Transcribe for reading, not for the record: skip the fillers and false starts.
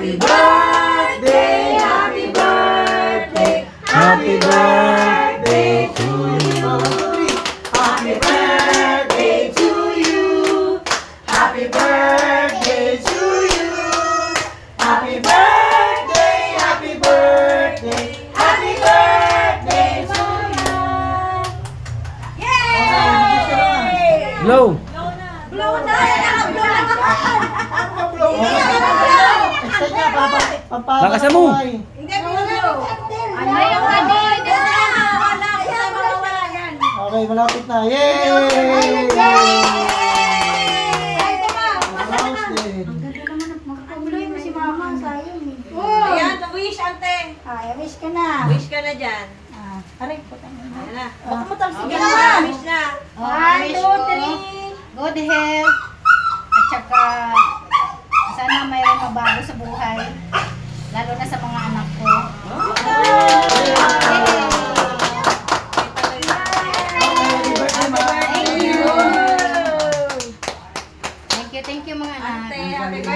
Happy birthday, happy birthday, happy birthday to you. Happy birthday to you. Happy birthday to you. Happy birthday, happy birthday, happy birthday to you. Yay! Blow! Blow na! Bakasan mo! Hindi mo blow! Ano yung kanina? Wala ko na mawawala yan. Okay, malapit na. Yay! Mouse din. Magpabloy mo si mama, sayang eh. Ayan, wish, ante. Ay, wish ka na. Wish ka na dyan. Aray, puta na. Ayan na. Baka mo tapos Sige sige na, na. wish na. 1, 2, 3. Good health. At saka, sana mayroon mabago sa buhay. Lalo na sa mga anak ko. Thank you mga anak. Ante, happy birthday.